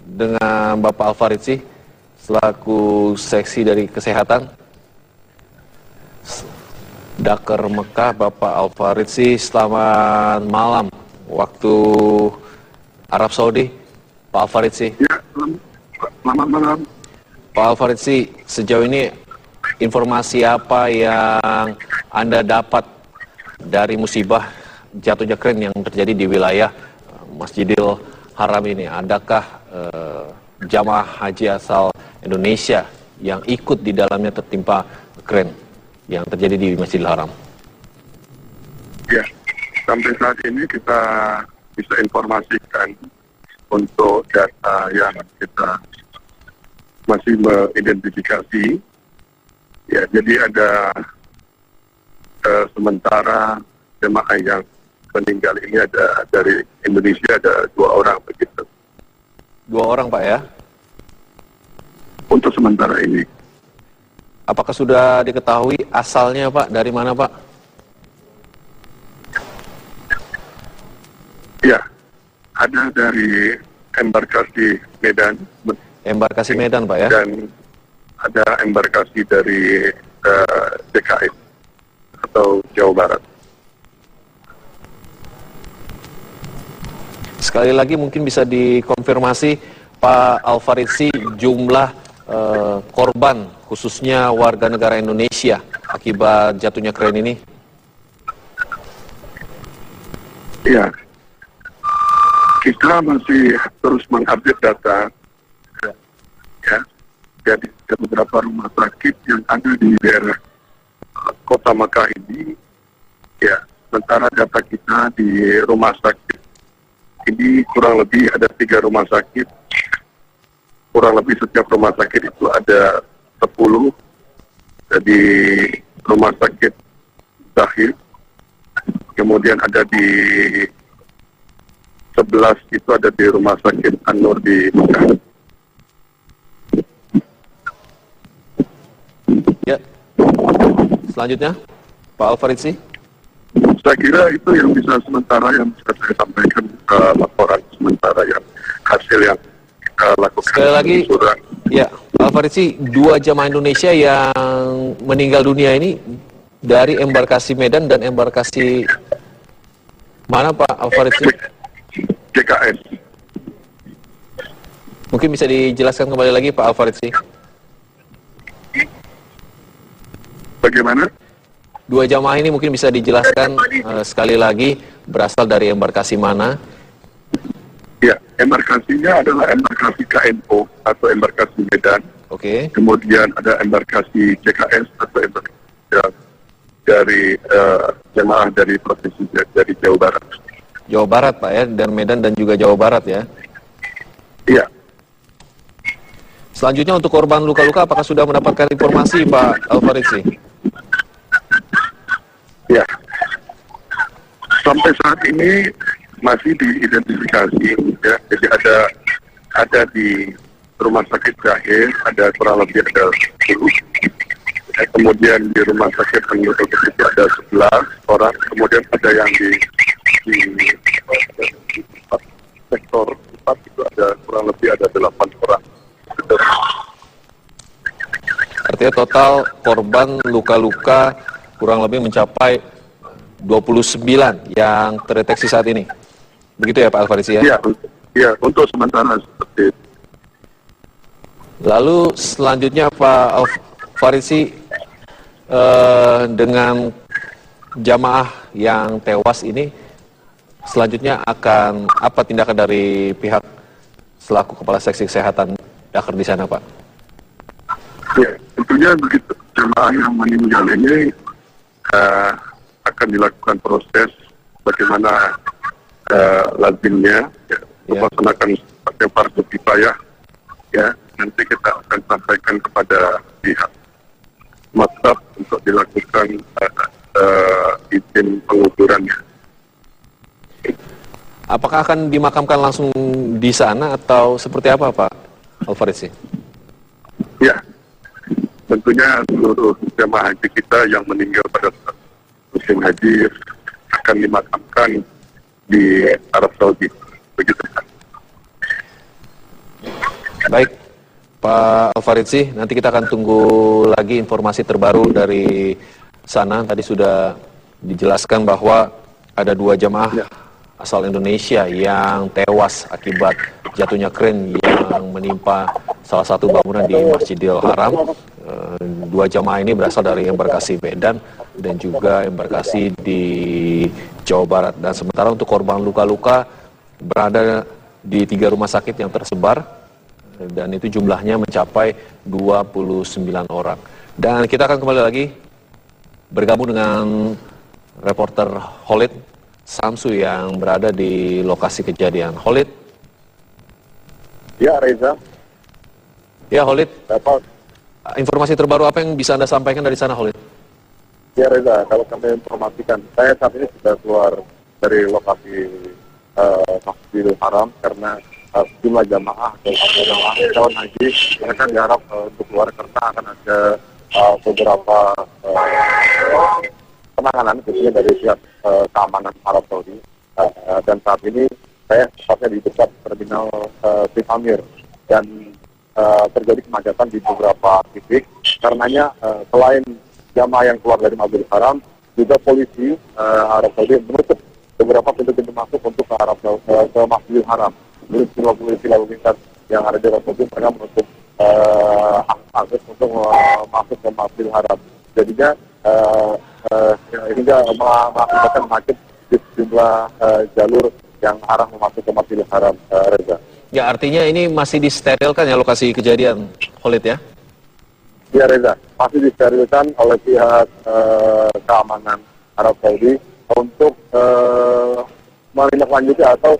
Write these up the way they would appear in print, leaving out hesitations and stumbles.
dengan Bapak Al-Faridzi selaku seksi dari kesehatan. Dakar Mekah, Bapak Al-Faridzi, selamat malam waktu Arab Saudi, Pak Al-Faridzi. Ya, selamat malam. Pak Al-Faridzi, sejauh ini informasi apa yang Anda dapat dari musibah jatuhnya kren yang terjadi di wilayah Masjidil Haram ini? Adakah jamaah haji asal Indonesia yang ikut di dalamnya tertimpa kren yang terjadi di Masjidil Haram? Ya, sampai saat ini kita bisa informasikan untuk data yang kita masih mengidentifikasi. Ya, jadi ada sementara jemaah yang meninggal ini ada dari Indonesia ada 2 orang begitu. 2 orang, Pak, ya? Untuk sementara ini. Apakah sudah diketahui asalnya, Pak? Dari mana, Pak? Ya, ada dari embarkasi Medan. Embarkasi Medan, Pak, ya? Dan ada embarkasi dari DKI atau Jawa Barat. Sekali lagi mungkin bisa dikonfirmasi, Pak Al-Faridzi, jumlah korban khususnya warga negara Indonesia akibat jatuhnya kren ini? Ya, kita masih terus mengupdate data. Ya, jadi ada beberapa rumah sakit yang ada di daerah kota Makkah ini. Ya, sementara data kita di rumah sakit ini kurang lebih ada 3 rumah sakit. Kurang lebih setiap rumah sakit itu ada 10. Jadi rumah sakit Zahir, kemudian ada di 11 itu ada di rumah sakit An-Nur di Mekah. Ya, selanjutnya Pak Al-Faridzi. Saya kira itu yang bisa sementara yang bisa saya sampaikan, laporan sementara yang hasil yang kita lakukan. Sekali lagi, ya, Pak Al-Faridzi, 2 jamaah Indonesia yang meninggal dunia ini dari embarkasi Medan dan embarkasi mana, Pak Al-Faridzi? JKS. Mungkin bisa dijelaskan kembali lagi, Pak Al-Faridzi. Bagaimana? 2 jamaah ini mungkin bisa dijelaskan sekali lagi berasal dari embarkasi mana? Ya, embarkasinya adalah embarkasi KNO atau embarkasi Medan. Oke. Kemudian ada embarkasi JKS atau embarkasi dari jemaah dari provinsi dari Jawa Barat. Jawa Barat, Pak, ya, dan Medan dan juga Jawa Barat, ya. Iya. Selanjutnya untuk korban luka-luka, apakah sudah mendapatkan informasi, Pak Al-Faridzi? Ya, sampai saat ini masih diidentifikasi, ya. Jadi ada di rumah sakit Zahir ada kurang lebih ada 10. Ya, kemudian di rumah sakit An-Nur itu ada 11 orang. Kemudian ada yang di sektor 4 itu ada kurang lebih ada 8 orang. Artinya total korban luka-luka kurang lebih mencapai 29 yang terdeteksi saat ini. Begitu ya, Pak Al-Faridzi, ya? Iya, untuk sementara seperti itu. Lalu selanjutnya Pak Al-Faridzi, dengan jamaah yang tewas ini, selanjutnya akan apa tindakan dari pihak selaku Kepala Seksi Kesehatan Dakar di sana, Pak? Ya, tentunya begitu jemaah yang meninggal ini akan dilakukan proses bagaimana lazimnya, ya, melaksanakan sebagai fardu kifayah. Ya, nanti kita akan sampaikan kepada pihak maktab untuk dilakukan izin penguburannya. Apakah akan dimakamkan langsung di sana atau seperti apa, Pak Al-Faridzi? Ya, tentunya seluruh jemaah haji kita yang meninggal pada saat musim haji akan dimakamkan di Arab Saudi. Begitu. Baik, Pak Alfaridzi, nanti kita akan tunggu lagi informasi terbaru dari sana. Tadi sudah dijelaskan bahwa ada 2 jamaah asal Indonesia yang tewas akibat jatuhnya kren yang menimpa salah satu bangunan di Masjidil Haram. 2 jamaah ini berasal dari embarkasi Medan dan juga embarkasi di Jawa Barat. Dan sementara untuk korban luka-luka berada di 3 rumah sakit yang tersebar, dan itu jumlahnya mencapai 29 orang. Dan kita akan kembali lagi bergabung dengan reporter Khalid Samsu yang berada di lokasi kejadian. Khalid? Ya, Reza. Ya, Khalid. Dapat. Informasi terbaru apa yang bisa Anda sampaikan dari sana, Khalid? Ya, Reza, kalau kami informasikan, saya saat ini sudah keluar dari lokasi Masjidil Haram karena sejumlah jamaah atau jamaah calon haji mereka diharap untuk keluar karena akan ada beberapa penanganan khususnya dari pihak keamanan Arab Saudi. Dan saat ini saya tepatnya di dekat terminal Amir dan terjadi kemacetan di beberapa titik. Karenanya selain jamaah yang keluar dari Masjidil Haram, juga polisi Arab Saudi menutup beberapa pintu-pintu masuk untuk ke ke Masjidil Haram. Jadi semua polisi lalu lintas yang ada di Arab Saudi mereka menutup akses untuk masuk ke Masjidil Haram. Jadinya hingga mengakibatkan macet di sejumlah jalur yang arah memasuk ke Masjidil Haram, Reza. Ya, artinya ini masih disterilkan ya lokasi kejadian, Khalid ya? Ya, Reza, masih disterilkan oleh pihak keamanan Arab Saudi untuk menindaklanjuti atau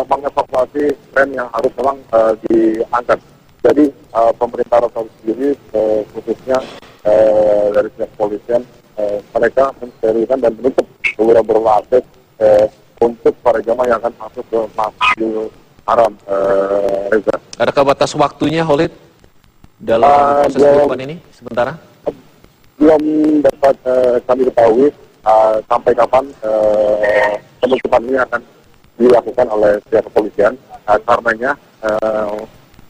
mengevakuasi tren yang harus memang diangkat. Jadi pemerintah Arab Saudi sendiri khususnya dari pihak kepolisian mereka mensterilkan dan menutup beberapa akses untuk para jamaah yang akan masuk ke Masjidil Haram, Reza. Adakah batas waktunya, Khalid, dalam proses penutupan ini sementara? Belum dapat kami ketahui sampai kapan penutupan ini akan dilakukan oleh pihak kepolisian. Karenanya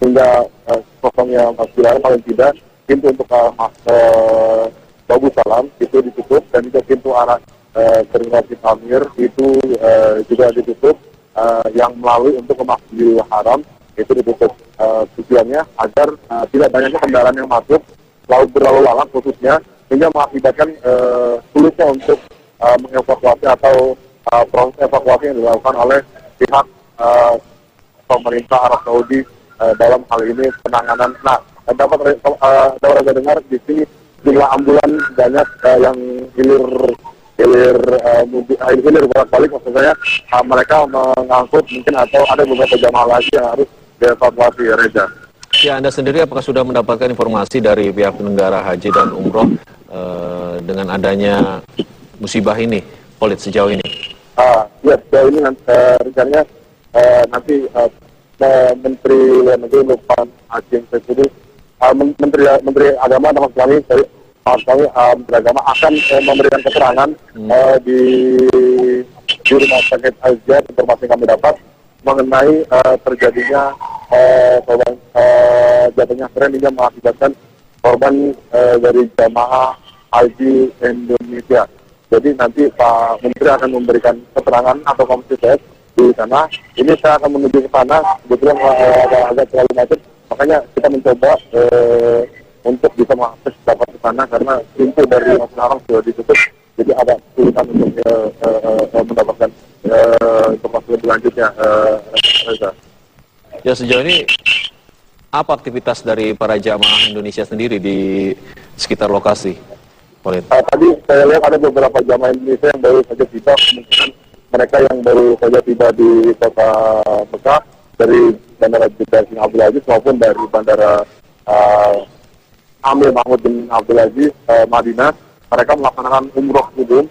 hingga kosongnya Masjidil Haram paling tidak pintu untuk Babu Salam itu ditutup dan juga pintu arah terminal Amir itu juga ditutup. Yang melalui untuk ke Masjidil Haram itu ditutup, tujuannya agar tidak banyaknya kendaraan yang masuk lalu berlalu lalang khususnya hingga mengakibatkan sulitnya untuk mengevakuasi atau proses evakuasi yang dilakukan oleh pihak pemerintah Arab Saudi dalam hal ini penanganan. Nah, dapat dengar di sini jumlah ambulan banyak yang hilir bolak-balik, maksud saya mereka mengangkut mungkin atau ada beberapa jamaah lagi yang harus dievakuasi, Reza. Ya, Anda sendiri apakah sudah mendapatkan informasi dari pihak penyelenggara haji dan umroh dengan adanya musibah ini, Khalid, sejauh ini? Ya, sejauh ini rencananya nanti Menteri Luar Negeri Lukman Hakim Saifuddin, Menteri Agama nama kami dari Menteri Agama akan memberikan keterangan di Rumah Sakit Al-Jihad. Informasi yang kami dapat mengenai terjadinya jatuhnya kren hingga mengakibatkan korban dari jamaah haji Indonesia. Jadi nanti Pak Menteri akan memberikan keterangan atau konferensi pers di sana. Ini saya akan menuju ke sana, kebetulan agak terlalu macet, makanya kita mencoba untuk bisa mengakses dapat ke sana karena pintu dari Masjidil Haram sudah ditutup, jadi agak kesulitan untuk mendapatkan informasi lebih lanjutnya, Reza. Ya, sejauh ini apa aktivitas dari para jamaah Indonesia sendiri di sekitar lokasi, Khalid? Tadi saya lihat ada beberapa jamaah Indonesia yang baru saja tiba, kemungkinan mereka yang baru saja tiba di kota Mekah dari Bandara Jeddah bin Abdul Aziz maupun dari Bandara Amir Mahmud bin Abdul Aziz, Madinah. Mereka melaksanakan umroh umum.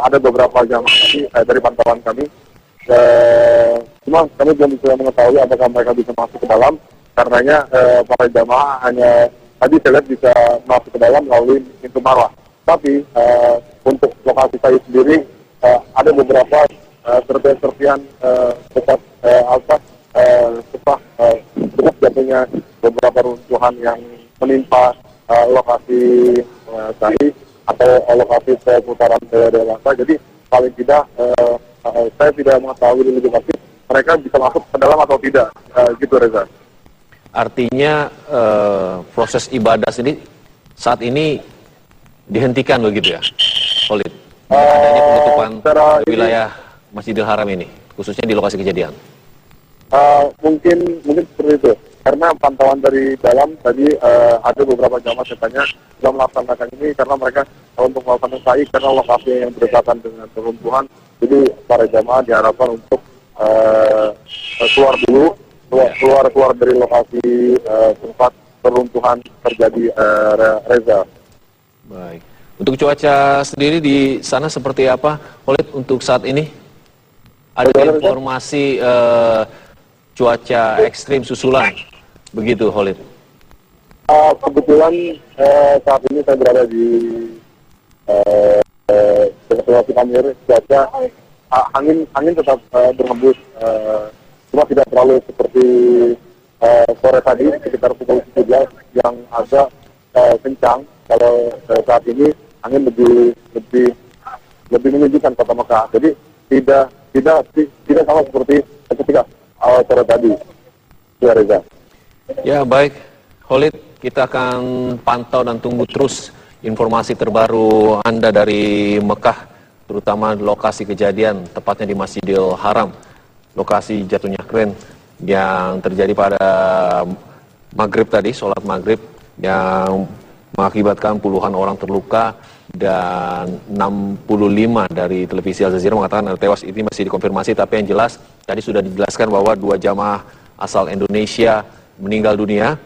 Ada beberapa jamaah dari pantauan kami. Cuma kami belum bisa mengetahui apakah mereka bisa masuk ke dalam. Karenanya para jamaah hanya tadi saya lihat bisa masuk ke dalam melalui pintu Marwah. Tapi untuk lokasi saya sendiri ada beberapa serpihan dekat Al-Qas setelah jatuhnya adanya beberapa runtuhan yang menimpa lokasi SAI atau lokasi seputaran dewasa. Jadi paling tidak saya tidak mengetahui lebih pasti mereka bisa masuk ke dalam atau tidak, gitu Reza. Artinya proses ibadah sendiri saat ini dihentikan begitu ya, Khalid? Adanya penutupan wilayah Masjidil Haram ini, khususnya di lokasi kejadian. Mungkin seperti itu. Karena pantauan dari dalam tadi ada beberapa jamaah katanya sudah melaksanakan ini karena mereka untuk melakukan sa'i karena lokasi yang berdekatan dengan peruntuhan. Jadi para jamaah diharapkan untuk keluar dulu, keluar dari lokasi tempat peruntuhan terjadi, Reza. Baik. Untuk cuaca sendiri di sana seperti apa, Khalid, untuk saat ini? Ada informasi cuaca ekstrim susulan, begitu, Khalid? Kebetulan saat ini saya berada di situasi Kamir, cuaca angin tetap berhembus, cuma tidak terlalu seperti sore tadi sekitar pukul 17 yang agak kencang. Kalau saat ini angin lebih menunjukkan kota Mekah. Jadi tidak sama seperti ketika awal sore tadi. Ya, Reza. Ya, baik, Khalid, kita akan pantau dan tunggu terus informasi terbaru Anda dari Mekah, terutama lokasi kejadian, tepatnya di Masjidil Haram, lokasi jatuhnya kren yang terjadi pada maghrib tadi, sholat maghrib, yang mengakibatkan puluhan orang terluka dan 65 dari televisi Al Jazeera mengatakan ada tewas. Ini masih dikonfirmasi, tapi yang jelas tadi sudah dijelaskan bahwa 2 jamaah asal Indonesia meninggal dunia